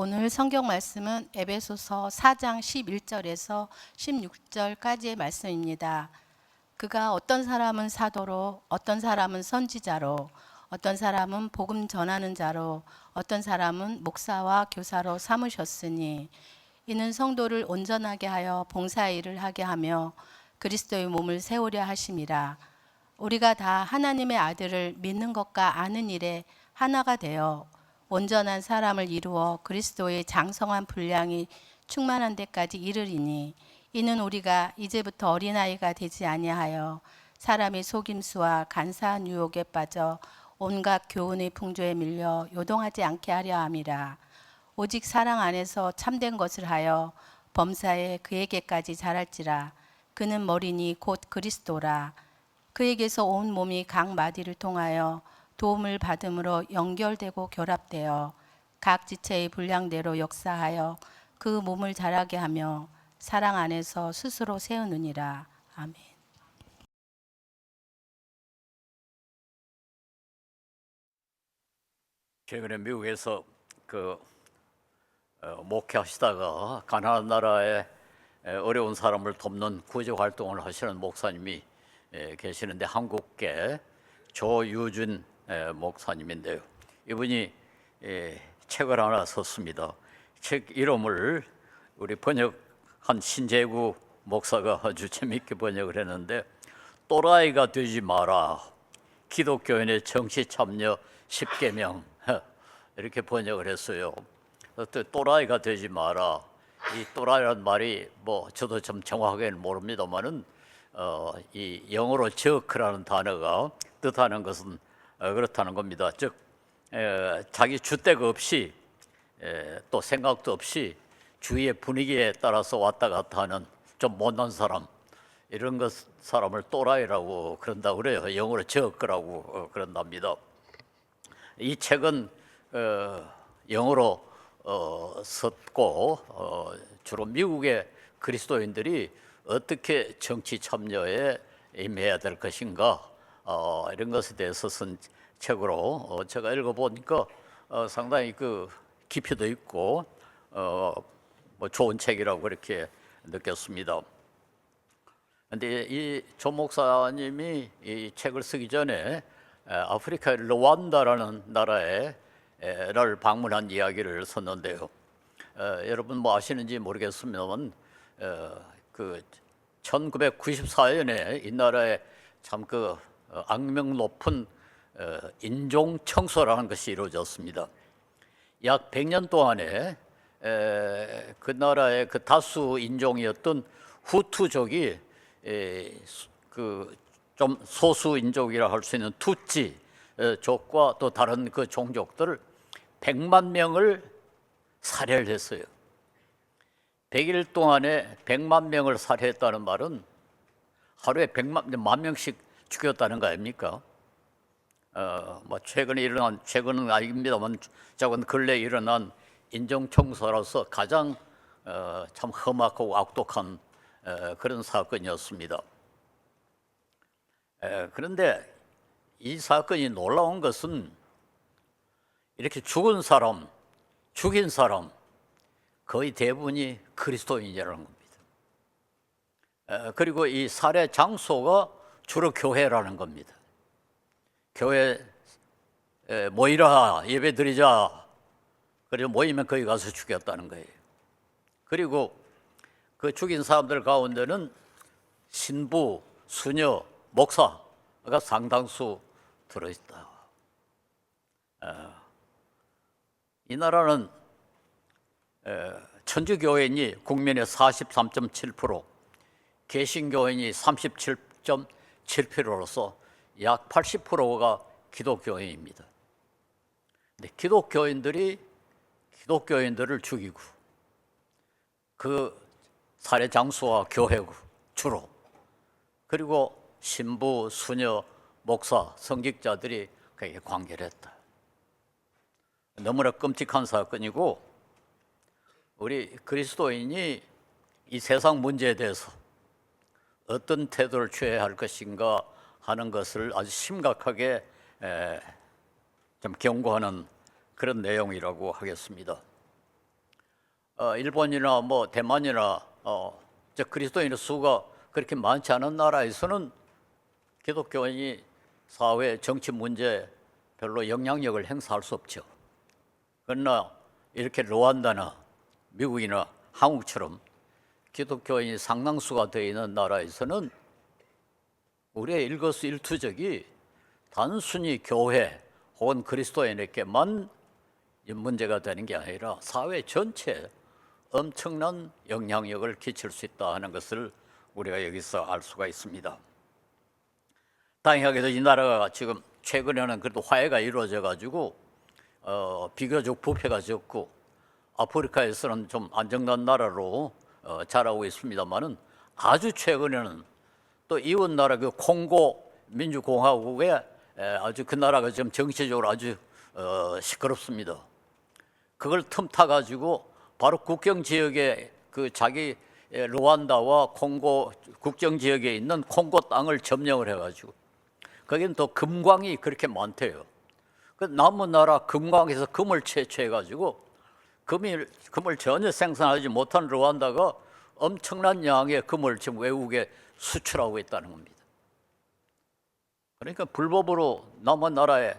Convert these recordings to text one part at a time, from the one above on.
오늘 성경 말씀은 에베소서 4장 11절에서 16절까지의 말씀입니다. 그가 어떤 사람은 사도로, 어떤 사람은 선지자로, 어떤 사람은 복음 전하는 자로, 어떤 사람은 목사와 교사로 삼으셨으니 이는 성도를 온전하게 하여 봉사의 일을 하게 하며 그리스도의 몸을 세우려 하심이라. 우리가 다 하나님의 아들을 믿는 것과 아는 일에 하나가 되어 온전한 사람을 이루어 그리스도의 장성한 분량이 충만한 데까지 이르리니 이는 우리가 이제부터 어린아이가 되지 아니하여 사람의 속임수와 간사한 유혹에 빠져 온갖 교훈의 풍조에 밀려 요동하지 않게 하려 함이라. 오직 사랑 안에서 참된 것을 하여 범사에 그에게까지 자랄지라. 그는 머리니 곧 그리스도라. 그에게서 온 몸이 각 마디를 통하여 도움을 받음으로 연결되고 결합되어 각 지체의 분량대로 역사하여 그 몸을 자라게 하며 사랑 안에서 스스로 세우느니라. 아멘. 최근에 미국에서 목회하시다가 가나안 나라에 어려운 사람을 돕는 구제 활동을 하시는 목사님이 계시는데 한국계 조유준 목사님인데요. 이분이 책을 하나 썼습니다. 책 이름을 우리 번역한 신재구 목사가 아주 재밌게 번역을 했는데 또라이가 되지 마라. 기독교인의 정치 참여 10계명 이렇게 번역을 했어요. 또라이가 되지 마라. 이 또라이란 말이 저도 좀 정확하게는 모릅니다만은 이 영어로 저크라는 단어가 뜻하는 것은 그렇다는 겁니다. 즉 자기 주대가 없이 또 생각도 없이 주위의 분위기에 따라서 왔다 갔다 하는 좀 못난 사람, 이런 사람을 또라이라고 그런다고 그래요. 영어로 저크라고 그런답니다. 이 책은 영어로 썼고 주로 미국의 그리스도인들이 어떻게 정치 참여에 임해야 될 것인가 이런 것에 대해서 쓴 책으로 제가 읽어보니까 상당히 깊이도 있고 좋은 책이라고 그렇게 느꼈습니다. 그런데 이 조 목사님이 이 책을 쓰기 전에 아프리카의 르완다라는 나라를 방문한 이야기를 썼는데요. 여러분 아시는지 모르겠습니다만 1994년에 이 나라에 참 악명 높은 인종 청소라는 것이 이루어졌습니다. 약 100년 동안에 그 나라의 다수 인종이었던 후투족이 좀 소수 인종이라 할 수 있는 투찌족과 또 다른 종족들 100만 명을 살해를 했어요. 100일 동안에 100만 명을 살해했다는 말은 하루에 100만 명씩 죽였다는 거 아닙니까? 최근은 아닙니다만 최근 근래 일어난 인종 청소로서 가장 참 험악하고 악독한 그런 사건이었습니다. 그런데 이 사건이 놀라운 것은 이렇게 죽인 사람 거의 대부분이 그리스도인이라는 겁니다. 그리고 이 살해 장소가 주로 교회라는 겁니다. 교회 모이라, 예배 드리자. 그리고 모이면 거기 가서 죽였다는 거예요. 그리고 그 죽인 사람들 가운데는 신부, 수녀, 목사가 상당수 들어있다. 이 나라는 천주교인이 국민의 43.7%, 개신교인이 37.7%로서 약 80%가 기독교인입니다. 근데 기독교인들을 죽이고 그 살해 장소와 교회고 주로, 그리고 신부, 수녀, 목사, 성직자들이 그에게 관계를 했다. 너무나 끔찍한 사건이고 우리 그리스도인이 이 세상 문제에 대해서 어떤 태도를 취해야 할 것인가 하는 것을 아주 심각하게 좀 경고하는 그런 내용이라고 하겠습니다. 일본이나 뭐 대만이나 저 그리스도인의 수가 그렇게 많지 않은 나라에서는 기독교인이 사회 정치 문제 별로 영향력을 행사할 수 없죠. 그러나 이렇게 르완다나 미국이나 한국처럼 기독교인이 상당수가 되어 있는 나라에서는 우리의 일거수일투족이 단순히 교회 혹은 그리스도인에게만 이 문제가 되는 게 아니라 사회 전체에 엄청난 영향력을 끼칠 수 있다 하는 것을 우리가 여기서 알 수가 있습니다. 다행하게도 이 나라가 지금 최근에는 그래도 화해가 이루어져 가지고 비교적 부패가 적고 아프리카에서는 좀 안정된 나라로 자라고 있습니다만은 아주 최근에는 또 이웃 나라 그 콩고 민주공화국에 아주 그 나라가 지금 정치적으로 아주 시끄럽습니다. 그걸 틈타 가지고 바로 국경 지역에 그 자기 르완다와 콩고 국경 지역에 있는 콩고 땅을 점령을 해가지고 거기는 또 금광이 그렇게 많대요. 그 남은 나라 금광에서 금을 채취해가지고 금을 전혀 생산하지 못한 르완다가 엄청난 양의 금을 지금 외국에 수출하고 있다는 겁니다. 그러니까 불법으로 남은 나라에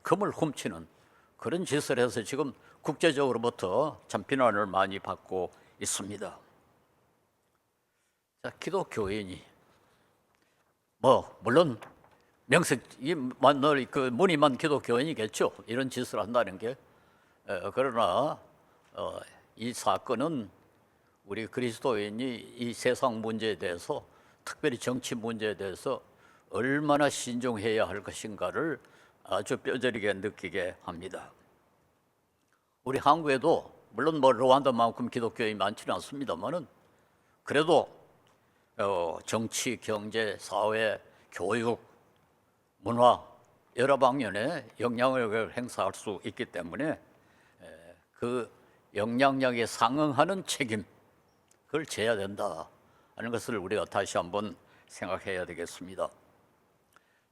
금을 훔치는 그런 짓을 해서 지금 국제적으로부터 참 비난을 많이 받고 있습니다. 자, 기독교인이 물론 명색이만 그 무늬만 기독교인이겠죠. 이런 짓을 한다는 게 그러나 이 사건은 우리 그리스도인이 이 세상 문제에 대해서 특별히 정치 문제에 대해서 얼마나 신중해야 할 것인가를 아주 뼈저리게 느끼게 합니다. 우리 한국에도 물론 르완다만큼 기독교인이 많지는 않습니다만은 그래도 정치, 경제, 사회, 교육, 문화 여러 방면에 영향력을 행사할 수 있기 때문에 그 영향력에 상응하는 책임 그걸 져야 된다 하는 것을 우리가 다시 한번 생각해야 되겠습니다.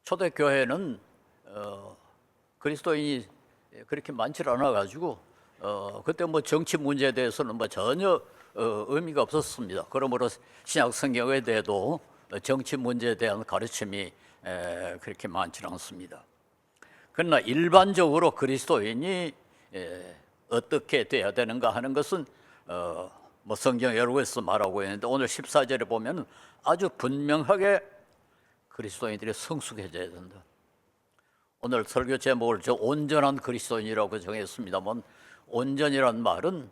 초대교회는 그리스도인이 그렇게 많지 않아 가지고 그때 정치 문제에 대해서는 전혀 의미가 없었습니다. 그러므로 신약 성경에 대해도 정치 문제에 대한 가르침이 그렇게 많지 않습니다. 그러나 일반적으로 그리스도인이 어떻게 돼야 되는가 하는 것은 성경 여러 곳에서 말하고 있는데 오늘 14절에 보면 아주 분명하게 그리스도인들이 성숙해져야 된다. 오늘 설교 제목을 온전한 그리스도인이라고 정했습니다만 온전이란 말은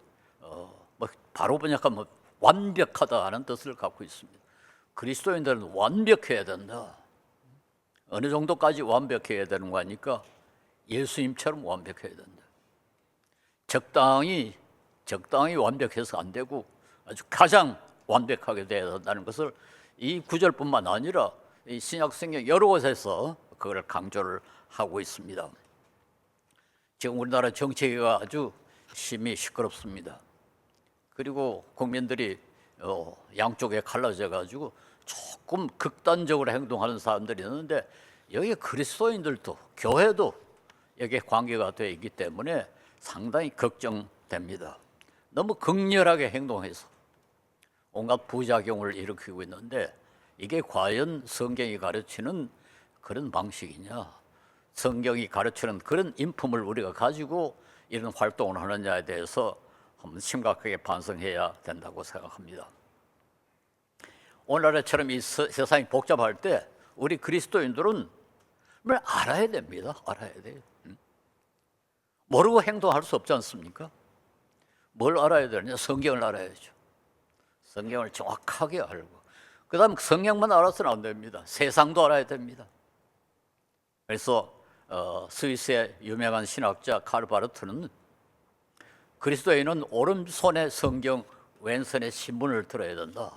바로 번역하면 완벽하다 하는 뜻을 갖고 있습니다. 그리스도인들은 완벽해야 된다. 어느 정도까지 완벽해야 되는 거 아니까 예수님처럼 완벽해야 된다. 적당히 완벽해서 안 되고 아주 가장 완벽하게 되어야 된다는 것을 이 구절뿐만 아니라 이 신약 성경 여러 곳에서 그걸 강조를 하고 있습니다. 지금 우리나라 정치가 아주 심히 시끄럽습니다. 그리고 국민들이 양쪽에 갈라져 가지고 조금 극단적으로 행동하는 사람들이 있는데 여기 그리스도인들도 교회도 여기에 관계가 되어 있기 때문에 상당히 걱정됩니다. 너무 극렬하게 행동해서 온갖 부작용을 일으키고 있는데 이게 과연 성경이 가르치는 그런 방식이냐, 성경이 가르치는 그런 인품을 우리가 가지고 이런 활동을 하느냐에 대해서 한번 심각하게 반성해야 된다고 생각합니다. 오늘날처럼 이 세상이 복잡할 때 우리 그리스도인들은 뭘 알아야 됩니다. 알아야 돼요. 모르고 행동할 수 없지 않습니까? 뭘 알아야 되느냐? 성경을 알아야죠. 성경을 정확하게 알고 그 다음 성경만 알아서는 안 됩니다. 세상도 알아야 됩니다. 그래서 스위스의 유명한 신학자 칼 바르트는 그리스도인은 오른손에 성경, 왼손에 신문을 들어야 된다.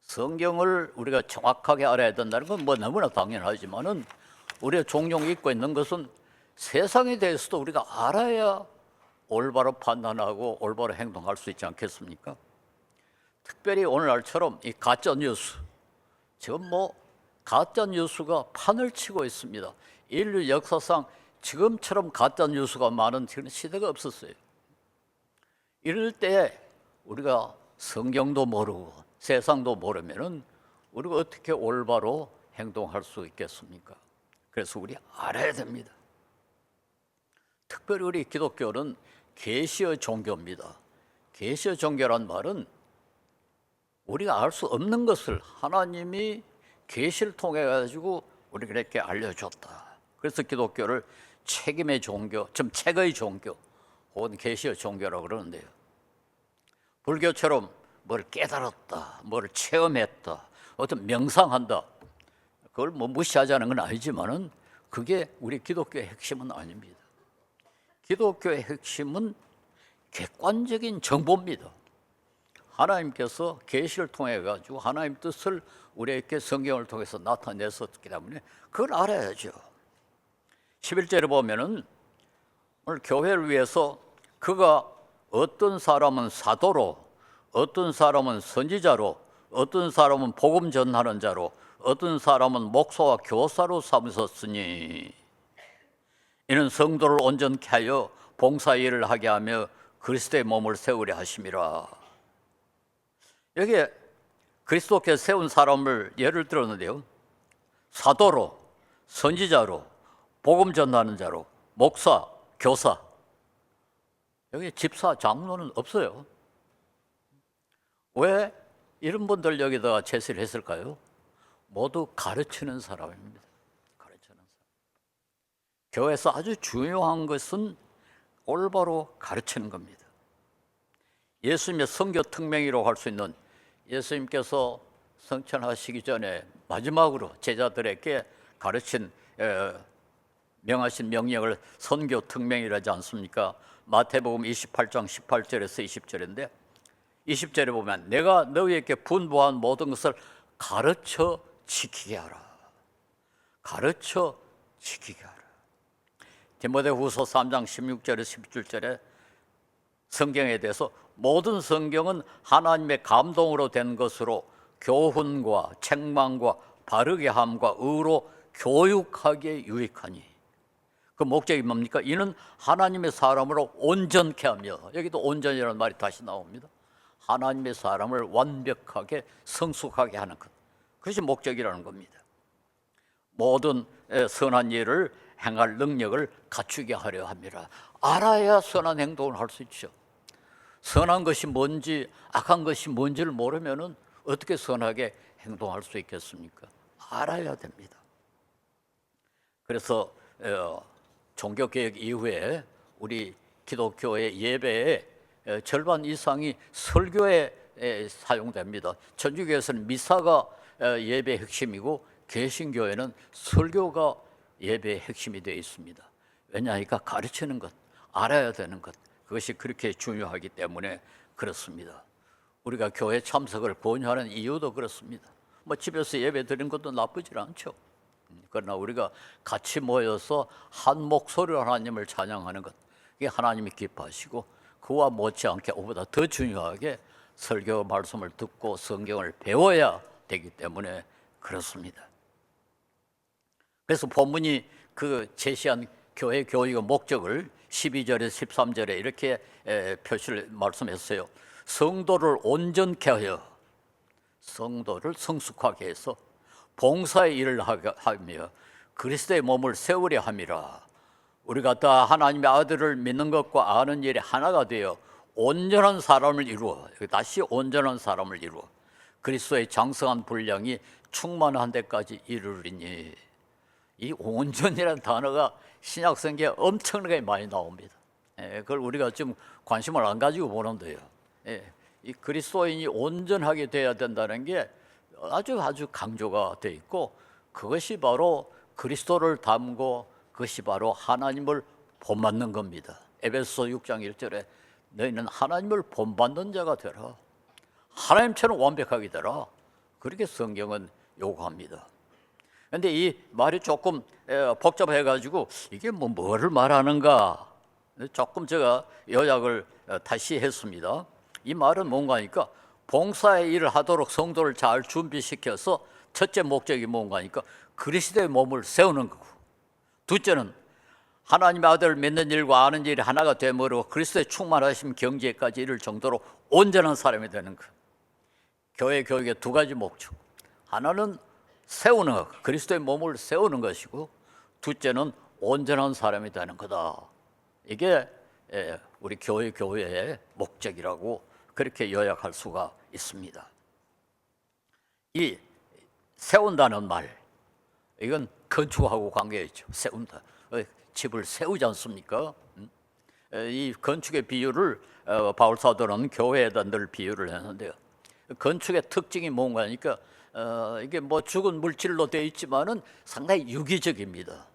성경을 우리가 정확하게 알아야 된다는 건 너무나 당연하지만은 우리가 종종 잊고 있는 것은 세상에 대해서도 우리가 알아야 올바로 판단하고 올바로 행동할 수 있지 않겠습니까? 특별히 오늘날처럼 이 가짜 뉴스, 지금 가짜 뉴스가 판을 치고 있습니다. 인류 역사상 지금처럼 가짜 뉴스가 많은 그런 시대가 없었어요. 이럴 때 우리가 성경도 모르고 세상도 모르면은 우리가 어떻게 올바로 행동할 수 있겠습니까? 그래서 우리 알아야 됩니다. 특별히 우리 기독교는 계시의 종교입니다. 계시의 종교란 말은 우리가 알 수 없는 것을 하나님이 계시를 통해 가지고 우리에게 알려줬다. 그래서 기독교를 책임의 종교, 좀 책의 종교, 혹은 계시의 종교라고 그러는데요. 불교처럼 뭘 깨달았다, 뭘 체험했다, 어떤 명상한다, 그걸 뭐 무시하자는 건 아니지만은 그게 우리 기독교의 핵심은 아닙니다. 기독교의 핵심은 객관적인 정보입니다. 하나님께서 계시를 통해 가지고 하나님 뜻을 우리에게 성경을 통해서 나타내셨기 때문에 그걸 알아야죠. 11절에 보면은 오늘 교회를 위해서 그가 어떤 사람은 사도로, 어떤 사람은 선지자로, 어떤 사람은 복음 전하는 자로, 어떤 사람은 목사와 교사로 삼으셨으니 이는 성도를 온전케 하여 봉사 일을 하게 하며 그리스도의 몸을 세우려 하심이라. 여기에 그리스도께서 세운 사람을 예를 들었는데요. 사도로, 선지자로, 복음 전하는 자로, 목사, 교사. 여기 집사, 장로는 없어요. 왜 이런 분들 여기다가 제시를 했을까요? 모두 가르치는 사람입니다. 가르치는 사람. 교회에서 아주 중요한 것은 올바로 가르치는 겁니다. 예수님의 선교 특명이라고 할 수 있는, 예수님께서 성천하시기 전에 마지막으로 제자들에게 가르친 명하신 명령을 선교 특명이라지 않습니까? 마태복음 28장 18절에서 20절인데 20절에 보면 내가 너희에게 분부한 모든 것을 가르쳐 지키게 하라. 가르쳐 지키게 하라. 디모데후서 3장 16절에서 17절에 성경에 대해서 모든 성경은 하나님의 감동으로 된 것으로 교훈과 책망과 바르게 함과 의로 교육하기에 유익하니, 그 목적이 뭡니까? 이는 하나님의 사람으로 온전케 하며, 여기도 온전이라는 말이 다시 나옵니다. 하나님의 사람을 완벽하게 성숙하게 하는 것, 그것이 목적이라는 겁니다. 모든 선한 일을 행할 능력을 갖추게 하려 합니다. 알아야 선한 행동을 할 수 있죠. 선한 것이 뭔지 악한 것이 뭔지를 모르면은 어떻게 선하게 행동할 수 있겠습니까? 알아야 됩니다. 그래서 종교개혁 이후에 우리 기독교의 예배의 절반 이상이 설교에 사용됩니다. 천주교에서는 미사가 예배의 핵심이고 개신교에는 설교가 예배의 핵심이 되어 있습니다. 왜냐하니까 가르치는 것, 알아야 되는 것, 그것이 그렇게 중요하기 때문에 그렇습니다. 우리가 교회 참석을 권유하는 이유도 그렇습니다. 뭐 집에서 예배 드리는 것도 나쁘지 않죠. 그러나 우리가 같이 모여서 한 목소리로 하나님을 찬양하는 것, 이게 하나님이 기뻐하시고 그와 못지않게 오보다 더 중요하게 설교 말씀을 듣고 성경을 배워야 되기 때문에 그렇습니다. 그래서 본문이 그 제시한 교회 교육의 목적을 12절에서 13절에 이렇게 표시를 말씀했어요. 성도를 온전케 하여, 성도를 성숙하게 해서 봉사의 일을 하며 그리스도의 몸을 세우려 함이라. 우리가 다 하나님의 아들을 믿는 것과 아는 일이 하나가 되어 온전한 사람을 이루어, 다시 온전한 사람을 이루어 그리스도의 장성한 분량이 충만한 데까지 이르리니. 이 온전이라는 단어가 신약 성경에 엄청나게 많이 나옵니다. 그걸 우리가 좀 관심을 안 가지고 보는데요. 이 그리스도인이 온전하게 돼야 된다는 게 아주 강조가 돼 있고, 그것이 바로 그리스도를 닮고 그것이 바로 하나님을 본받는 겁니다. 에베소서 6장 1절에 너희는 하나님을 본받는 자가 되라. 하나님처럼 완벽하게 되라. 그렇게 성경은 요구합니다. 그런데 이 말이 조금 복잡해가지고 이게 뭐를 말하는가, 조금 제가 요약을 다시 했습니다. 이 말은 뭔가 하니까 봉사의 일을 하도록 성도를 잘 준비시켜서 첫째 목적이 뭔가 하니까 그리스도의 몸을 세우는 거고, 둘째는 하나님의 아들을 믿는 일과 아는 일이 하나가 되므로 그리스도의 충만하심 경지에까지 이를 정도로 온전한 사람이 되는 것. 교회 교육의 두 가지 목적. 하나는 세우는 것, 그리스도의 몸을 세우는 것이고, 둘째는 온전한 사람이 되는 거다. 이게 우리 교회의 목적이라고 그렇게 요약할 수가 있습니다. 이 세운다는 말, 이건 건축하고 관계가 있죠. 세운다. 집을 세우지 않습니까? 이 건축의 비유를 바울 사도는 교회에다 늘 비유를 했는데요. 건축의 특징이 뭔가 하니까 이게 뭐 죽은 물질로 되어 있지만은 상당히 유기적입니다.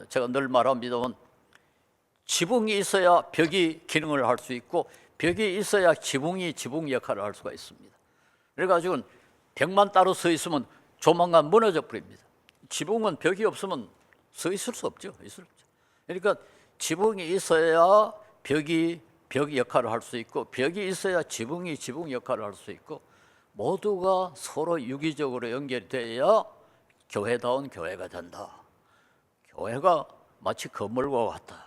제가 늘 말합니다만 지붕이 있어야 벽이 기능을 할 수 있고 벽이 있어야 지붕이 지붕 역할을 할 수가 있습니다. 그래가지고 벽만 따로 서 있으면 조만간 무너져 버립니다. 지붕은 벽이 없으면 서 있을 수 없죠. 그러니까 지붕이 있어야 벽이 벽 역할을 할 수 있고 벽이 있어야 지붕이 지붕 역할을 할 수 있고 모두가 서로 유기적으로 연결되어야 교회다운 교회가 된다. 교회가 마치 건물과 같다.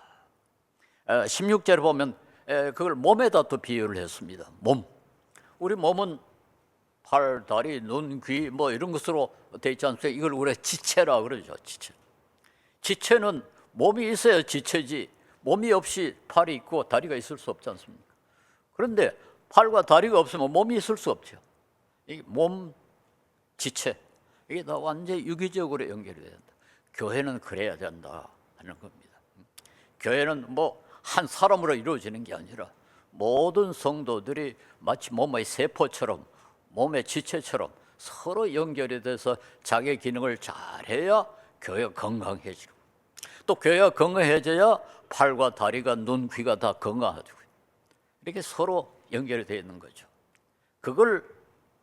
16절에 보면 그걸 몸에다 또 비유를 했습니다. 몸. 우리 몸은 팔, 다리, 눈, 귀 뭐 이런 것으로 되어 있지 않습니까? 이걸 우리가 지체라 그러죠. 지체. 지체는 몸이 있어야 지체지 몸이 없이 팔이 있고 다리가 있을 수 없지 않습니까? 그런데 팔과 다리가 없으면 몸이 있을 수 없죠. 이 몸, 지체 이게 다 완전히 유기적으로 연결이 된다. 교회는 그래야 된다 하는 겁니다. 교회는 뭐 한 사람으로 이루어지는 게 아니라 모든 성도들이 마치 몸의 세포처럼 몸의 지체처럼 서로 연결이 돼서 자기 기능을 잘해야 교회가 건강해지고 또 교회가 건강해져야 팔과 다리가 눈, 귀가 다 건강하죠. 이렇게 서로 연결이 되어 있는 거죠. 그걸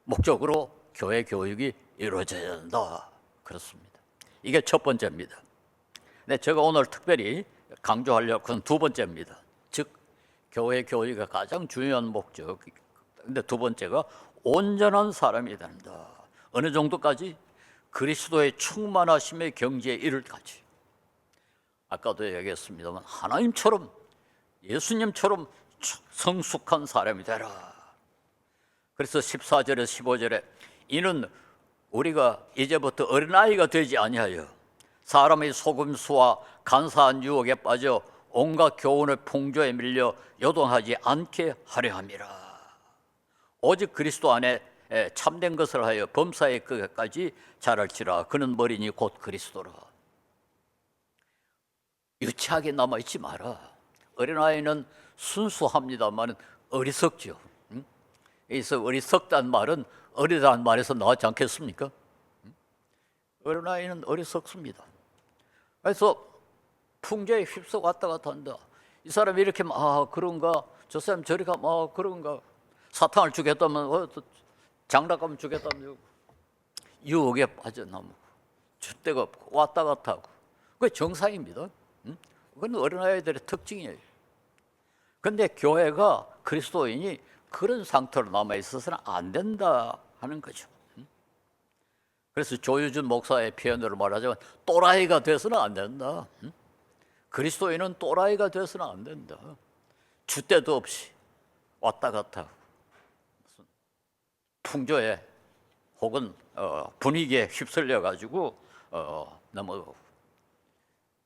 목적으로 교회 교육이 이루어져야 한다. 그렇습니다. 이게 첫 번째입니다. 네, 제가 오늘 특별히 강조하려고 하는 두 번째입니다. 즉, 교회 교육의 가장 중요한 목적. 근데 두 번째가 온전한 사람이 된다. 어느 정도까지? 그리스도의 충만하심의 경지에 이를까지. 아까도 얘기했습니다만 하나님처럼 예수님처럼 성숙한 사람이 되라. 그래서 14절에 15절에 이는 우리가 이제부터 어린아이가 되지 아니하여 사람의 속임수와 간사한 유혹에 빠져 온갖 교훈의 풍조에 밀려 요동하지 않게 하려 함이라. 오직 그리스도 안에 참된 것을 하여 범사의 끝까지 자랄지라. 그는 머리니 곧 그리스도라. 유치하게 남아있지 마라. 어린아이는 순수합니다만 어리석죠. 그래서 어리석다는 말은 어리다는 말에서 나왔지 않겠습니까? 어린아이는 어리석습니다. 그래서 풍조에 휩쓸어 왔다 갔다 한다. 이 사람이 이렇게 막 그런가, 저 사람 저리 가면 그런가, 사탕을 주겠다면 장난감 주겠다면 유혹에 빠져나오고 줏대가 없고 왔다 갔다 하고 그게 정상입니다. 그건 어린아이들의 특징이에요. 그런데 교회가 그리스도인이 그런 상태로 남아있어서는 안 된다 하는 거죠. 그래서 조유준 목사의 표현으로 말하자면 또라이가 돼서는 안 된다. 그리스도인은 또라이가 돼서는 안 된다. 줏대도 없이 왔다 갔다 하고 풍조에 혹은 분위기에 휩쓸려 가지고 넘어가고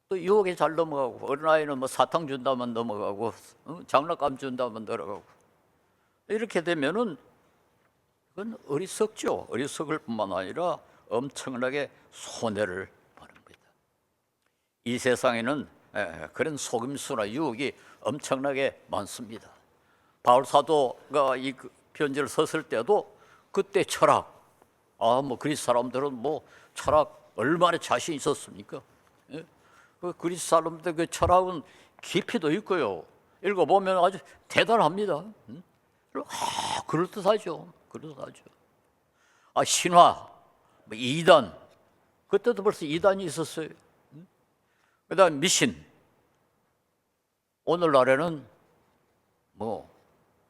또 유혹에 잘 넘어가고 어린아이는 뭐 사탕 준다면 넘어가고 장난감 준다면 들어가고 이렇게 되면은 그건 어리석죠. 어리석을 뿐만 아니라 엄청나게 손해를 보는 겁니다. 이 세상에는 그런 속임수나 유혹이 엄청나게 많습니다. 바울 사도가 이 편지를 썼을 때도 그때 철학, 뭐 그리스 사람들은 뭐 철학 얼마나 자신 있었습니까? 그 그리스 사람들 그 철학은 깊이도 있고요. 읽어보면 아주 대단합니다. 그럴듯하죠. 그럴듯하죠. 신화, 뭐 이단, 그때도 벌써 이단이 있었어요. 그다음 미신. 오늘날에는 뭐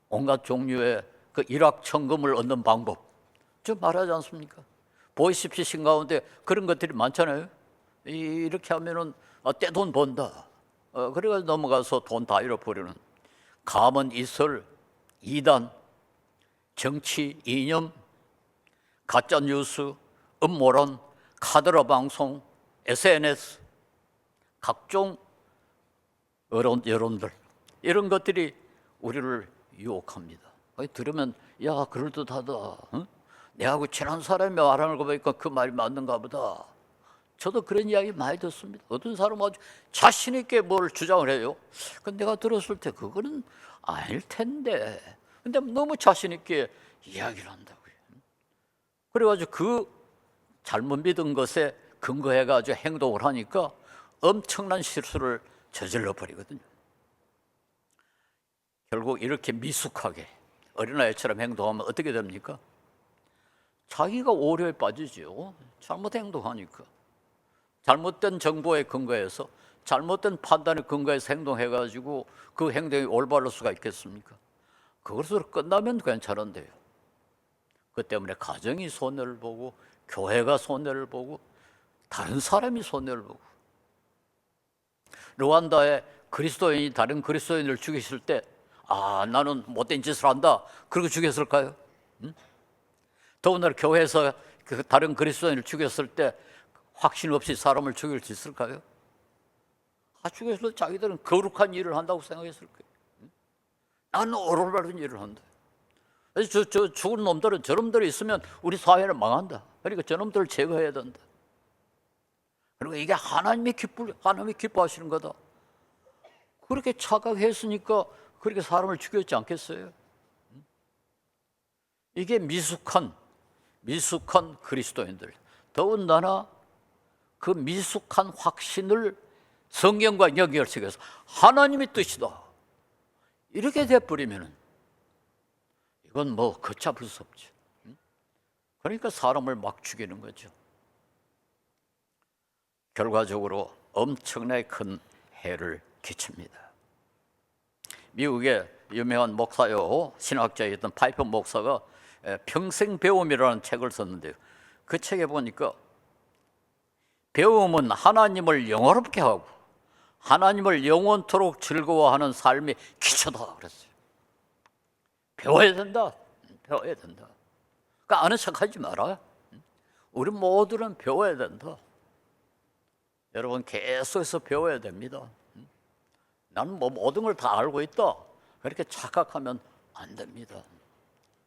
온갖 종류의 그 일확천금을 얻는 방법 좀 말하지 않습니까? 보이스피싱 가운데 그런 것들이 많잖아요. 이렇게 하면은 떼돈 번다. 그래서 넘어가서 돈 다 잃어버리는 가문 이설, 이단, 정치, 이념, 가짜 뉴스, 음모론, 카드라 방송, SNS, 각종 여론들, 이런 것들이 우리를 유혹합니다. 들으면 야, 그럴듯하다. 응? 내하고 친한 사람이 말하는 거 보니까 그 말이 맞는가 보다. 저도 그런 이야기 많이 듣습니다. 어떤 사람은 아주 자신 있게 뭘 주장을 해요. 근데 내가 들었을 때 그거는 아닐 텐데. 근데 너무 자신 있게 이야기를 한다고요. 그래가지고 그 잘못 믿은 것에 근거해가지고 행동을 하니까 엄청난 실수를 저질러 버리거든요. 결국 이렇게 미숙하게 어린아이처럼 행동하면 어떻게 됩니까? 자기가 오류에 빠지죠. 잘못 행동하니까. 잘못된 정보에 근거해서, 잘못된 판단에 근거해서 행동해가지고 그 행동이 올바를 수가 있겠습니까? 그것으로 끝나면 괜찮은데요. 그 때문에 가정이 손해를 보고, 교회가 손해를 보고, 다른 사람이 손해를 보고. 르완다에 그리스도인이 다른 그리스도인을 죽이실 때, 아, 나는 못된 짓을 한다, 그러고 죽였을까요? 응? 더군다나 교회에서 그 다른 그리스도인을 죽였을 때 확신 없이 사람을 죽일 수 있을까요? 죽여서 자기들은 거룩한 일을 한다고 생각했을 거예요. 나는 올바른 일을 한다. 저 죽은 놈들은 저놈들이 있으면 우리 사회는 망한다. 그러니까 저놈들을 제거해야 된다. 그리고 이게 하나님이 기뻐하시는 거다. 그렇게 착각했으니까 그렇게 사람을 죽였지 않겠어요? 이게 미숙한 그리스도인들. 더군다나 그 미숙한 확신을 성경과 연결시켜서 하나님의 뜻이다, 이렇게 돼버리면 이건 뭐 걷잡을 수 없죠. 그러니까 사람을 막 죽이는 거죠. 결과적으로 엄청나게 큰 해를 끼칩니다. 미국의 유명한 목사요, 신학자였던 파이퍼 목사가 평생 배움이라는 책을 썼는데요. 그 책에 보니까 배움은 하나님을 영화롭게 하고 하나님을 영원토록 즐거워하는 삶의 기초다 그랬어요. 배워야 된다. 배워야 된다. 그러니까 아는 척하지 마라. 우리 모두는 배워야 된다. 여러분, 계속해서 배워야 됩니다. 나는 뭐 모든 걸 다 알고 있다, 그렇게 착각하면 안 됩니다.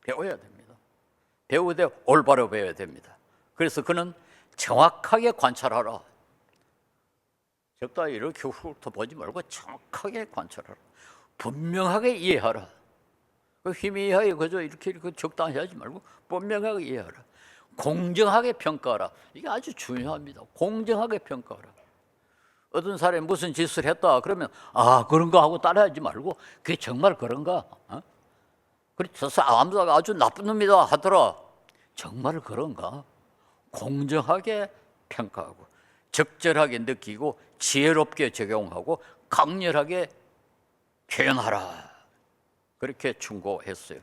배워야 됩니다. 배우되 올바로 배워야 됩니다. 그래서 그는 정확하게 관찰하라. 적당히 이렇게 훑어 보지 말고 정확하게 관찰하라. 분명하게 이해하라. 희미하게 그저 이렇게 적당히 하지 말고 분명하게 이해하라. 공정하게 평가하라. 이게 아주 중요합니다. 공정하게 평가하라. 어떤 사람이 무슨 짓을 했다 그러면 아, 그런가 하고 따라하지 말고 그게 정말 그런가? 그래서 아무도 아주 나쁜 놈이다 하더라. 정말 그런가? 공정하게 평가하고 적절하게 느끼고 지혜롭게 적용하고 강렬하게 표현하라. 그렇게 충고했어요.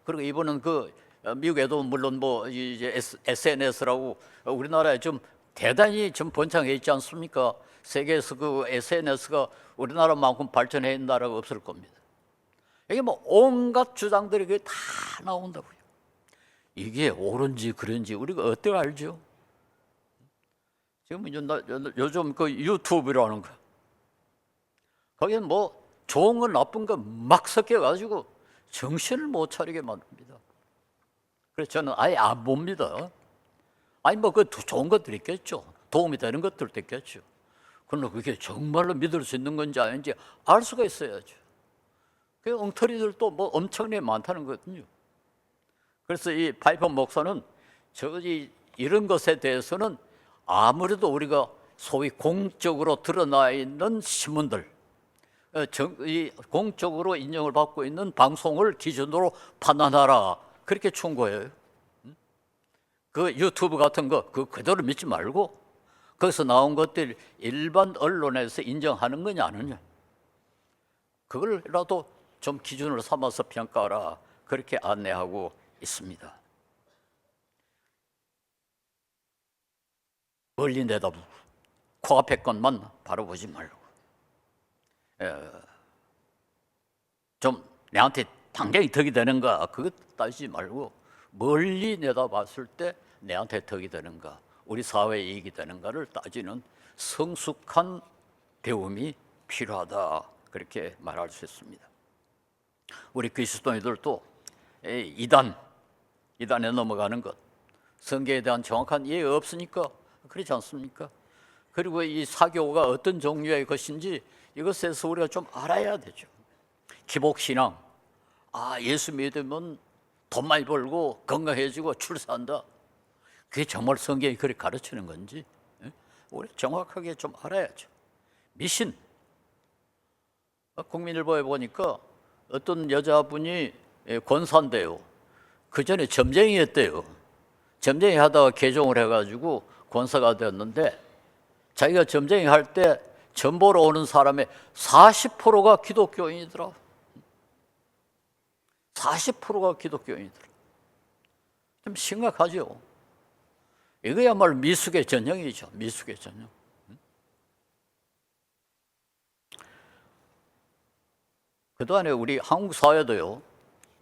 그리고 이번은 그 미국에도 물론 뭐 이제 SNS라고 우리나라에 좀 대단히 좀 번창해 있지 않습니까? 세계에서 그 SNS가 우리나라만큼 발전해 있는 나라가 없을 겁니다. 이게 뭐 온갖 주장들이 다 나온다고요. 이게 옳은지 그런지 우리가 어떻게 알죠? 지금 요즘 그 유튜브라는 거, 거기는 뭐 좋은 거 나쁜 거 막 섞여가지고 정신을 못 차리게 만듭니다. 그래서 저는 아예 안 봅니다. 아니 뭐 그 좋은 것들 있겠죠. 도움이 되는 것들도 있겠죠. 그러나 그게 정말로 믿을 수 있는 건지 아닌지 알 수가 있어야죠. 그 엉터리들도 뭐 엄청나게 많다는 거거든요. 그래서 이 파이퍼 목사는 이런 것에 대해서는 아무래도 우리가 소위 공적으로 드러나 있는 신문들, 공적으로 인정을 받고 있는 방송을 기준으로 판단하라, 그렇게 충고해요. 그 유튜브 같은 거 그대로 믿지 말고 거기서 나온 것들 일반 언론에서 인정하는 거냐 아니냐, 그걸라도 좀 기준으로 삼아서 평가하라, 그렇게 안내하고 있습니다. 멀리 내다보고 코앞에 것만 바라보지 말고 좀 내한테 당장이 덕이 되는가 그것 따지지 말고 멀리 내다봤을 때 내한테 덕이 되는가 우리 사회에 이익이 되는가를 따지는 성숙한 배움이 필요하다 그렇게 말할 수 있습니다. 우리 그리스도인들도 이단에 넘어가는 것 성경에 대한 정확한 이해가 없으니까 그렇지 않습니까? 그리고 이 사교가 어떤 종류의 것인지 이것에서 우리가 좀 알아야 되죠. 기복신앙, 예수 믿으면 돈 많이 벌고 건강해지고 출세한다. 그게 정말 성경이 그렇게 가르치는 건지 우리 정확하게 좀 알아야죠. 미신, 국민일보에 보니까 어떤 여자분이 권사인데요. 그 전에 점쟁이였대요. 점쟁이 하다가 개종을 해가지고 권사가 되었는데 자기가 점쟁이 할 때 점 보러 오는 사람의 40%가 기독교인이더라. 40%가 기독교인이더라. 좀 심각하죠. 이거야말로 미숙의 전형이죠. 미숙의 전형. 그동안에 우리 한국 사회도요,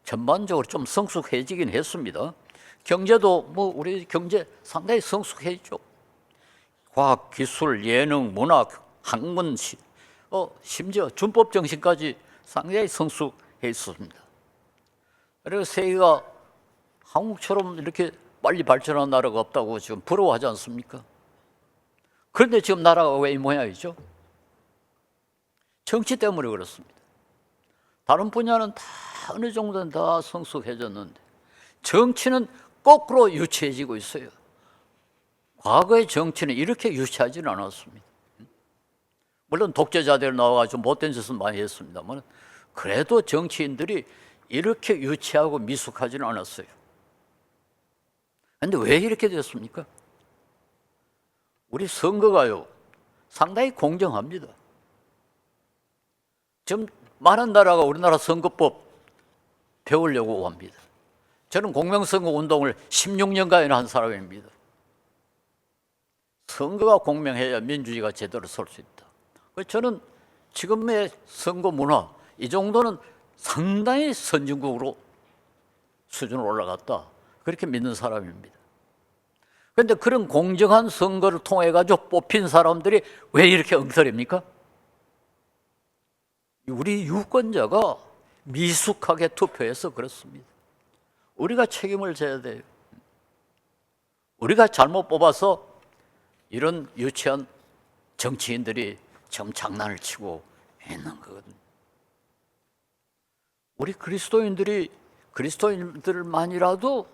전반적으로 좀 성숙해지긴 했습니다. 경제도 우리 경제 상당히 성숙해졌죠. 과학, 기술, 예능, 문학, 학문, 심지어 준법 정신까지 상당히 성숙해 있었습니다. 그래서 세계가 한국처럼 이렇게 빨리 발전한 나라가 없다고 지금 부러워하지 않습니까? 그런데 지금 나라가 왜 이 모양이죠? 정치 때문에 그렇습니다. 다른 분야는 다 어느 정도는 다 성숙해졌는데 정치는 거꾸로 유치해지고 있어요. 과거의 정치는 이렇게 유치하지는 않았습니다. 물론 독재자들 나와가지고 못된 짓은 많이 했습니다만 그래도 정치인들이 이렇게 유치하고 미숙하지는 않았어요. 그런데 왜 이렇게 됐습니까? 우리 선거가요 상당히 공정합니다. 지금 많은 나라가 우리나라 선거법 배우려고 합니다. 저는 공명선거 운동을 16년간이나 한 사람입니다. 선거가 공명해야 민주주의가 제대로 설 수 있다. 저는 지금의 선거 문화 이 정도는 상당히 선진국으로 수준으로 올라갔다. 그렇게 믿는 사람입니다. 그런데 그런 공정한 선거를 통해 가지고 뽑힌 사람들이 왜 이렇게 엉터리입니까? 우리 유권자가 미숙하게 투표해서 그렇습니다. 우리가 책임을 져야 돼요. 우리가 잘못 뽑아서 이런 유치한 정치인들이 좀 장난을 치고 있는 거거든요. 우리 그리스도인들만이라도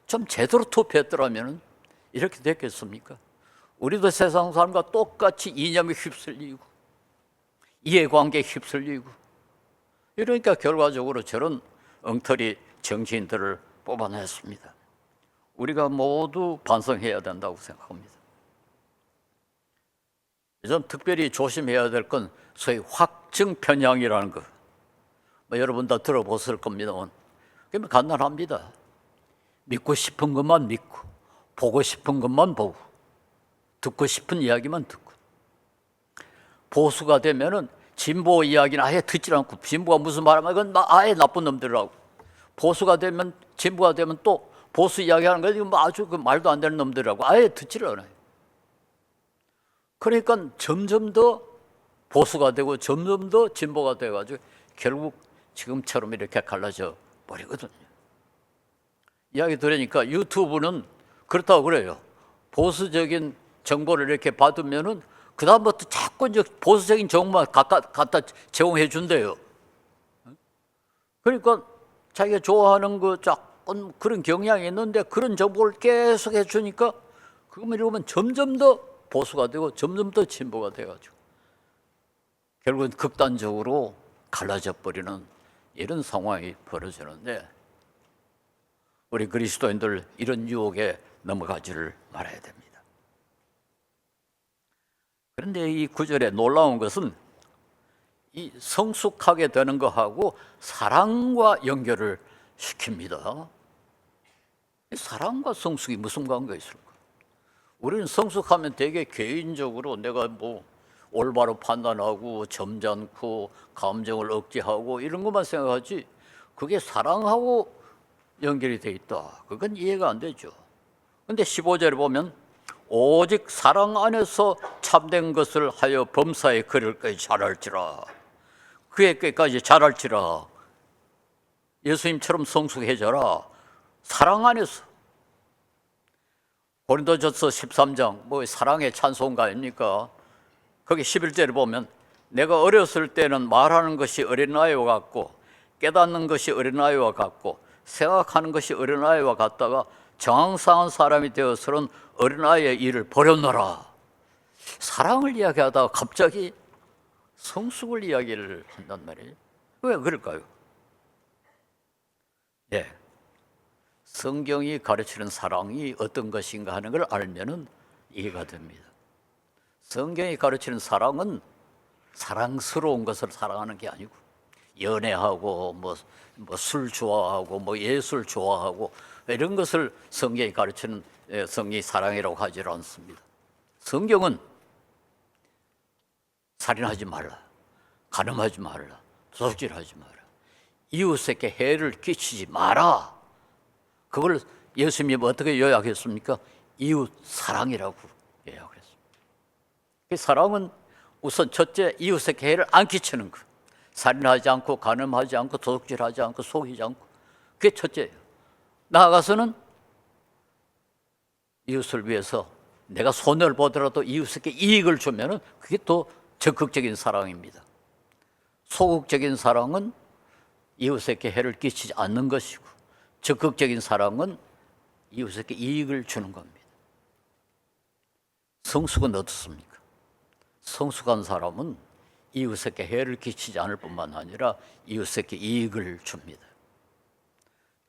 좀 제대로 투표했더라면 이렇게 됐겠습니까? 우리도 세상 사람과 똑같이 이념에 휩쓸리고 이해관계에 휩쓸리고 이러니까 결과적으로 저런 엉터리 정치인들을 뽑아냈습니다. 우리가 모두 반성해야 된다고 생각합니다. 좀 특별히 조심해야 될 건 소위 확증 편향이라는 거. 여러분 다 들어보실 겁니다만 그러면 간단합니다. 믿고 싶은 것만 믿고 보고 싶은 것만 보고 듣고 싶은 이야기만 듣고 보수가 되면은 진보 이야기는 아예 듣지 않고 진보가 무슨 말하면 그건 아예 나쁜 놈들이라고 보수가 되면 진보가 되면 또 보수 이야기하는 거 이거 아주 그 말도 안 되는 놈들이라고 아예 듣지를 않아요. 그러니까 점점 더 보수가 되고 점점 더 진보가 돼가지고 결국 지금처럼 이렇게 갈라져 버리거든요. 이야기 들으니까 유튜브는 그렇다고 그래요. 보수적인 정보를 이렇게 받으면은 그 다음부터 자꾸 이제 보수적인 정보만 갖다 제공해 준대요. 그러니까 자기가 좋아하는 거 조금 그런 경향이 있는데 그런 정보를 계속 해주니까 그거만 이러면 점점 더 보수가 되고 점점 더 진보가 돼가지고 결국은 극단적으로 갈라져 버리는 이런 상황이 벌어지는데 우리 그리스도인들 이런 유혹에 넘어가지를 말아야 됩니다. 그런데 이 구절에 놀라운 것은 이 성숙하게 되는 것하고 사랑과 연결을 시킵니다. 사랑과 성숙이 무슨 관계가 있을까? 우리는 성숙하면 되게 개인적으로 내가 올바로 판단하고 점잖고 감정을 억제하고 이런 것만 생각하지 그게 사랑하고 연결이 돼 있다. 그건 이해가 안 되죠. 근데 15절에 보면 오직 사랑 안에서 참된 것을 하여 범사에 그를까지 자랄지라. 그의 끝까지 자랄지라. 예수님처럼 성숙해져라. 사랑 안에서. 고린도전서 13장 뭐 사랑의 찬송가 아닙니까? 거기 11절에 보면 내가 어렸을 때는 말하는 것이 어린아이와 같고 깨닫는 것이 어린아이와 같고 생각하는 것이 어린아이와 같다가 정황상한 사람이 되어서는 어린아이의 일을 버렸노라. 사랑을 이야기하다가 갑자기 성숙을 이야기를 한단 말이에요. 왜 그럴까요? 예, 성경이 가르치는 사랑이 어떤 것인가 하는 걸 알면은 이해가 됩니다. 성경이 가르치는 사랑은 사랑스러운 것을 사랑하는 게 아니고 연애하고 뭐 술 좋아하고 뭐 예술 좋아하고 이런 것을 성경이 가르치는 성경이 사랑이라고 하지 않습니다. 성경은 살인하지 말라, 간음하지 말라, 도둑질하지 마라, 이웃에게 해를 끼치지 마라. 그걸 예수님이 어떻게 요약했습니까? 이웃 사랑이라고 요약했습니다. 그 사랑은 우선 첫째 이웃에게 해를 안 끼치는 것. 살인하지 않고 간음하지 않고 도둑질하지 않고 속이지 않고 그게 첫째예요. 나아가서는 이웃을 위해서 내가 손해를 보더라도 이웃에게 이익을 주면은 그게 또 적극적인 사랑입니다. 소극적인 사랑은 이웃에게 해를 끼치지 않는 것이고 적극적인 사랑은 이웃에게 이익을 주는 겁니다. 성숙은 어떻습니까? 성숙한 사람은 이웃에게 해를 끼치지 않을 뿐만 아니라 이웃에게 이익을 줍니다.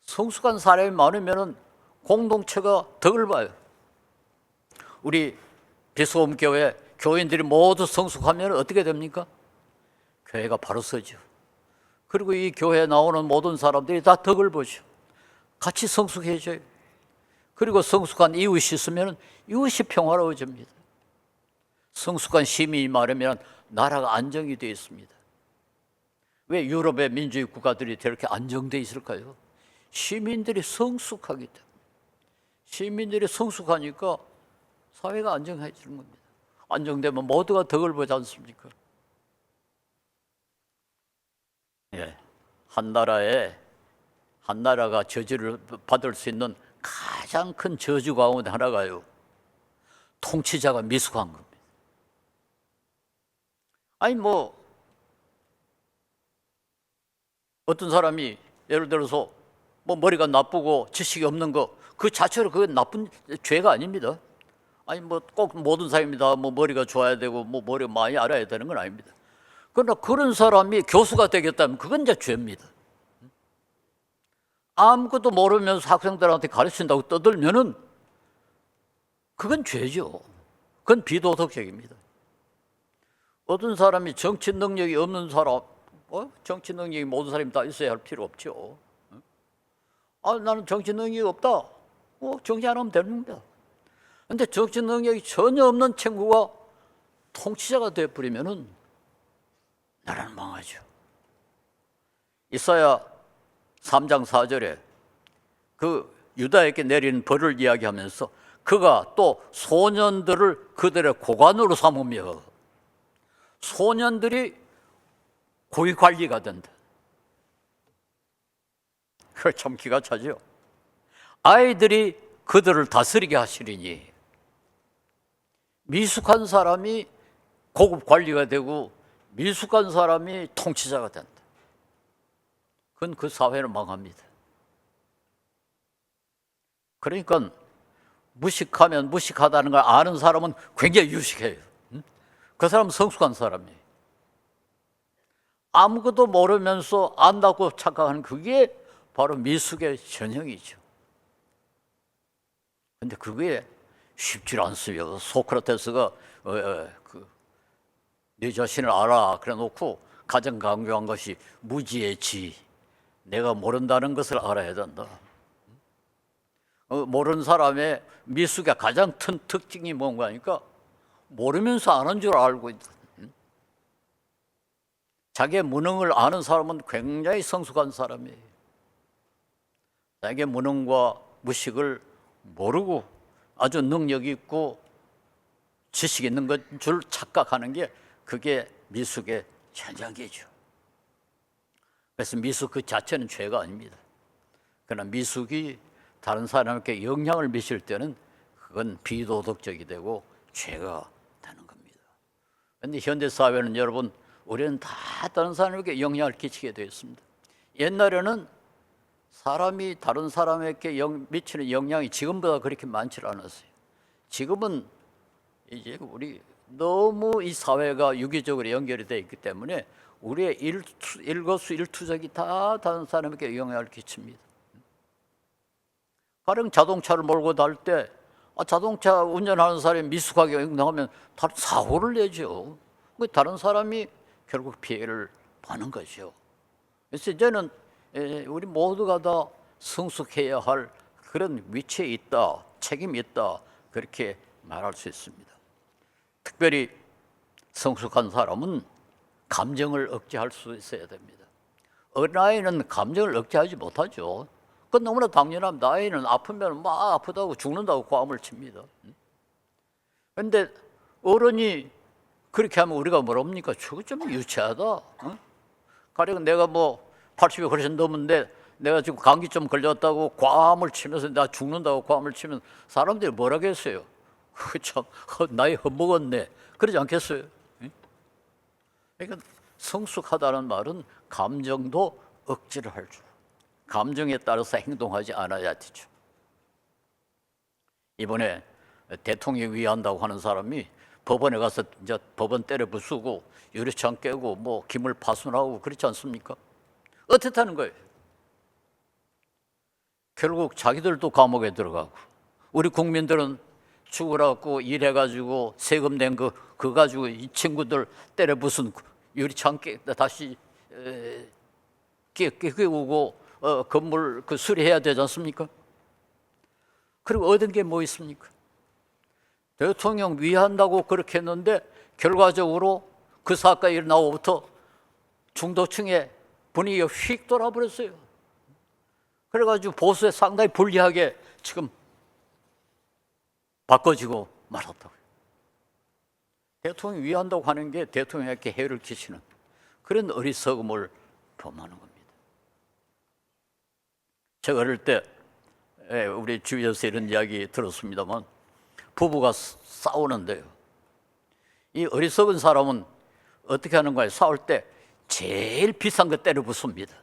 성숙한 사람이 많으면 공동체가 덕을 봐요. 우리 비소음교회 교인들이 모두 성숙하면 어떻게 됩니까? 교회가 바로 서죠. 그리고 이 교회에 나오는 모든 사람들이 다 덕을 보죠. 같이 성숙해져요. 그리고 성숙한 이웃이 있으면 이웃이 평화로워집니다. 성숙한 시민이 많으면 나라가 안정이 되어 있습니다. 왜 유럽의 민주주의 국가들이 저렇게 안정되어 있을까요? 시민들이 성숙하기 때문에. 시민들이 성숙하니까 사회가 안정해지는 겁니다. 안정되면 모두가 덕을 보지 않습니까? 예, 한 나라가 저주를 받을 수 있는 가장 큰 저주 가운데 하나가요, 통치자가 미숙한 겁니다. 아니 뭐 어떤 사람이 예를 들어서 뭐 머리가 나쁘고 지식이 없는 거 그 자체로 그건 나쁜 죄가 아닙니다. 아니 뭐 꼭 모든 사람이 다 뭐 머리가 좋아야 되고 뭐 머리 많이 알아야 되는 건 아닙니다. 그러나 그런 사람이 교수가 되겠다면 그건 이제 죄입니다. 아무것도 모르면서 학생들한테 가르친다고 떠들면은 그건 죄죠. 그건 비도덕적입니다. 어떤 사람이 정치 능력이 없는 사람, 정치 능력이 모든 사람이 다 있어야 할 필요 없죠. 나는 정치 능력이 없다. 정치 안 하면 됩니다. 그런데 정치 능력이 전혀 없는 친구가 통치자가 되어버리면은 나라는 망하죠. 이사야 3장 4절에 그 유다에게 내린 벌을 이야기하면서 그가 또 소년들을 그들의 고관으로 삼으며 소년들이 고위 관리가 된다. 그걸 참 기가 차죠. 아이들이 그들을 다스리게 하시리니 미숙한 사람이 고급 관리가 되고 미숙한 사람이 통치자가 된다. 그건 그 사회는 망합니다. 그러니까 무식하면 무식하다는 걸 아는 사람은 굉장히 유식해요. 그 사람은 성숙한 사람이에요. 아무것도 모르면서 안다고 착각하는 그게 바로 미숙의 전형이죠. 그런데 그게 쉽지 않습니다. 소크라테스가 네 자신을 알아 그래 놓고 가장 강조한 것이 무지의 지, 내가 모른다는 것을 알아야 된다. 모르는 사람의 미숙의 가장 큰 특징이 뭔가 하니까 모르면서 아는 줄 알고 있다. 자기의 무능을 아는 사람은 굉장히 성숙한 사람이에요. 자기의 무능과 무식을 모르고 아주 능력 있고 지식 있는 것 줄 착각하는 게 그게 미숙의 현장이죠. 그래서 미숙 그 자체는 죄가 아닙니다. 그러나 미숙이 다른 사람에게 영향을 미칠 때는 그건 비도덕적이 되고 죄가 되는 겁니다. 그런데 현대 사회는 여러분, 우리는 다 다른 사람에게 영향을 끼치게 되어 있습니다. 옛날에는 사람이 다른 사람에게 미치는 영향이 지금보다 그렇게 많지 않았어요. 지금은 이제 우리 너무 이 사회가 유기적으로 연결이 되어 있기 때문에 우리의 일거수일투족이 다 다른 사람에게 영향을 끼칩니다. 가령 자동차를 몰고 다닐 때 자동차 운전하는 사람이 미숙하게 운전하면 다른 사고를 내죠. 다른 사람이 결국 피해를 보는 거죠. 그래서 이제는 우리 모두가 다 성숙해야 할 그런 위치에 있다, 책임이 있다, 그렇게 말할 수 있습니다. 특별히 성숙한 사람은 감정을 억제할 수 있어야 됩니다. 어린아이는 감정을 억제하지 못하죠. 그건 너무나 당연합니다. 아이는 아프면 막 아프다고 죽는다고 고함을 칩니다. 그런데 어른이 그렇게 하면 우리가 뭐랍니까? 저거 좀 유치하다. 가령 내가 80이 훨씬 넘은데 내가 지금 감기 좀 걸렸다고 고함을 치면서 나 죽는다고 고함을 치면 사람들이 뭐라겠어요? 참 나이 헛먹었네, 그러지 않겠어요? 그러니까 성숙하다는 말은 감정도 억제를 할 줄, 감정에 따라서 행동하지 않아야 되죠. 이번에 대통령 위한다고 하는 사람이 법원에 가서 이제 법원 때려 부수고 유리창 깨고 기물 파손하고 그렇지 않습니까? 어떻다는 거예요? 결국 자기들도 감옥에 들어가고 우리 국민들은 죽으라고 일해가지고 세금 낸 그거 가지고 이 친구들 때려 부순 유리창 다시 깨우고 건물 수리해야 되지 않습니까? 그리고 얻은 게 뭐 있습니까? 대통령 위한다고 그렇게 했는데 결과적으로 그 사건이 일어나고부터 중도층의 분위기가 휙 돌아버렸어요. 그래가지고 보수에 상당히 불리하게 지금 바꿔지고 말았다고요. 대통령 위한다고 하는 게 대통령에게 해를 끼치는 그런 어리석음을 범하는 겁니다. 제가 어릴 때 우리 주위에서 이런 이야기 들었습니다만 부부가 싸우는데요, 이 어리석은 사람은 어떻게 하는 거예요? 싸울 때 제일 비싼 거 때려 부숩니다.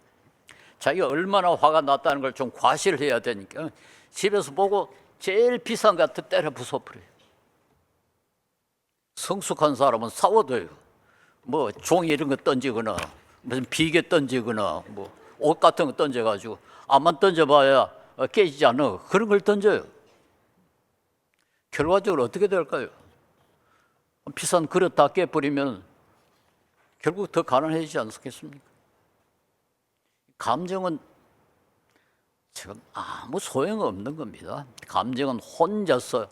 자기가 얼마나 화가 났다는 걸 좀 과시를 해야 되니까 집에서 보고 제일 비싼 거 때려 부숴버려요. 성숙한 사람은 싸워도요, 종이 이런 거 던지거나 무슨 비계 던지거나 옷 같은 거 던져가지고 암만 던져봐야 깨지지 않아, 그런 걸 던져요. 결과적으로 어떻게 될까요? 비싼 그릇 다 깨버리면 결국 더 가난해지지 않겠습니까? 감정은 지금 아무 소용없는 겁니다. 감정은 혼자서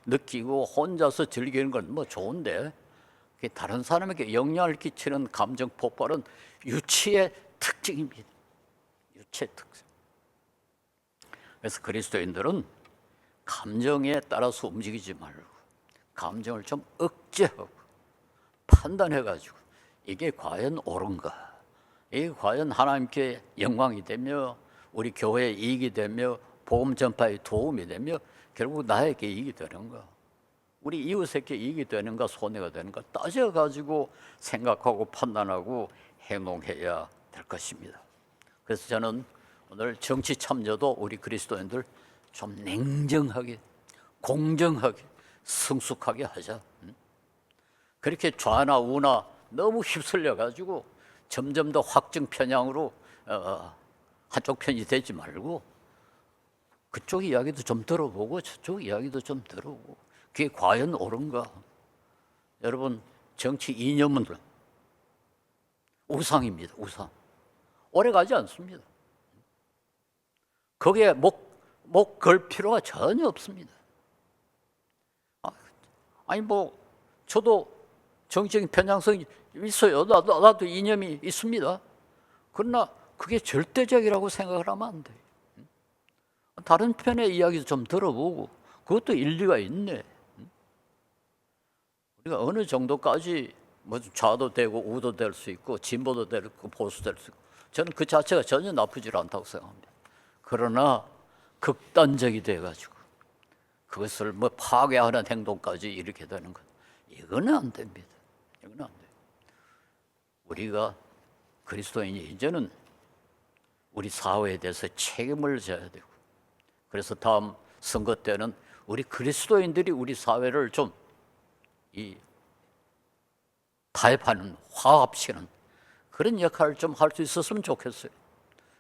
느끼고 혼자서 즐기는 건 좋은데 다른 사람에게 영향을 끼치는 감정 폭발은 유치의 특징입니다. 유치의 특징. 그래서 그리스도인들은 감정에 따라서 움직이지 말고 감정을 좀 억제하고 판단해가지고 이게 과연 옳은가, 이게 과연 하나님께 영광이 되며 우리 교회에 이익이 되며 복음 전파에 도움이 되며 결국 나에게 이익이 되는가, 우리 이웃에게 이익이 되는가 손해가 되는가 따져가지고 생각하고 판단하고 행동해야 될 것입니다. 그래서 저는 오늘 정치 참여도 우리 그리스도인들 좀 냉정하게, 공정하게, 성숙하게 하자. 그렇게 좌나 우나 너무 휩쓸려 가지고 점점 더 확증 편향으로 한쪽 편이 되지 말고 그쪽 이야기도 좀 들어보고 저쪽 이야기도 좀 들어보고 그게 과연 옳은가. 여러분, 정치 이념은 우상입니다. 우상. 오래 가지 않습니다. 거기에 목 걸 필요가 전혀 없습니다. 저도 정치적인 편향성이 있어요. 나도 이념이 있습니다. 그러나 그게 절대적이라고 생각을 하면 안 돼요. 다른 편의 이야기도 좀 들어보고 그것도 일리가 있네. 우리가 어느 정도까지 뭐 좌도 되고 우도 될 수 있고 진보도 될 수 있고 보수 될 수 있고 저는 그 자체가 전혀 나쁘지 않다고 생각합니다. 그러나 극단적이 돼가지고 그것을 뭐 파괴하는 행동까지 이렇게 되는 것, 이거는 안 됩니다. 이거는 안 돼요. 우리가 그리스도인이 이제는 우리 사회에 대해서 책임을 져야 되고, 그래서 다음 선거 때는 우리 그리스도인들이 우리 사회를 좀 타협하는, 화합시키는 그런 역할을 좀 할 수 있었으면 좋겠어요.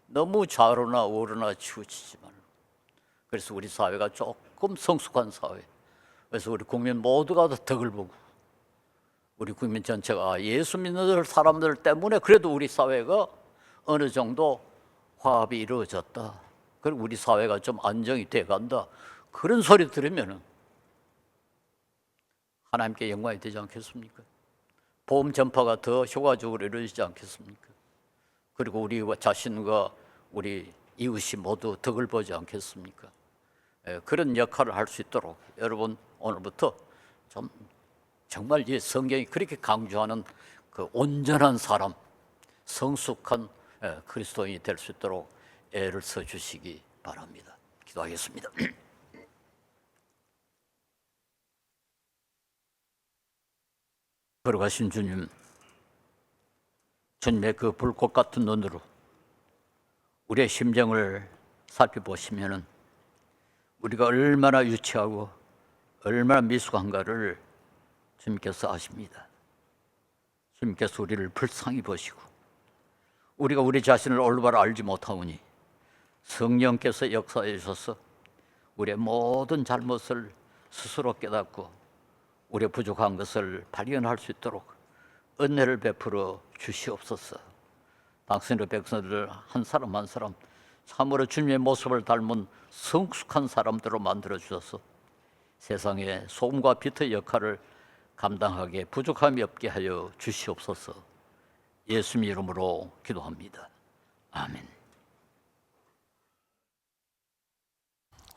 너무 좌로나 우로나 치우치지 말고. 그래서 우리 사회가 조금 성숙한 사회, 그래서 우리 국민 모두가 다 덕을 보고 우리 국민 전체가 예수 믿는 사람들 때문에 그래도 우리 사회가 어느 정도 화합이 이루어졌다, 그리고 우리 사회가 좀 안정이 돼간다, 그런 소리 들으면 하나님께 영광이 되지 않겠습니까? 복음 전파가 더 효과적으로 이루어지지 않겠습니까? 그리고 우리 자신과 우리 이웃이 모두 덕을 보지 않겠습니까? 그런 역할을 할 수 있도록 여러분 오늘부터 좀 정말 이 성경이 그렇게 강조하는 그 온전한 사람, 성숙한 그리스도인이 될 수 있도록 애를 써주시기 바랍니다. 기도하겠습니다. 걸어가신 주님, 주님의 그 불꽃 같은 눈으로 우리의 심정을 살펴보시면은 우리가 얼마나 유치하고 얼마나 미숙한가를 주님께서 아십니다. 주님께서 우리를 불쌍히 보시고 우리가 우리 자신을 올바로 알지 못하오니 성령께서 역사해 주셔서 우리의 모든 잘못을 스스로 깨닫고 우리의 부족한 것을 발견할 수 있도록 은혜를 베풀어 주시옵소서. 당신의 백성들 한 사람 한 사람 참으로 주님의 모습을 닮은 성숙한 사람들로 만들어 주셔서 세상에 소금과 빛의 역할을 감당하게 부족함이 없게 하여 주시옵소서. 예수님 이름으로 기도합니다. 아멘.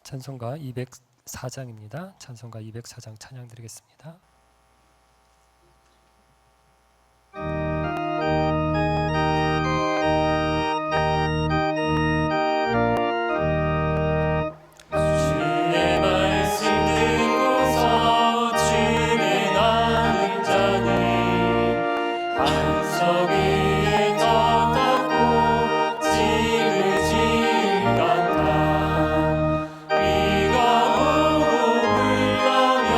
찬송가 204장입니다. 찬송가 204장 찬양 드리겠습니다. 비가 오고 불나며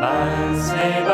만세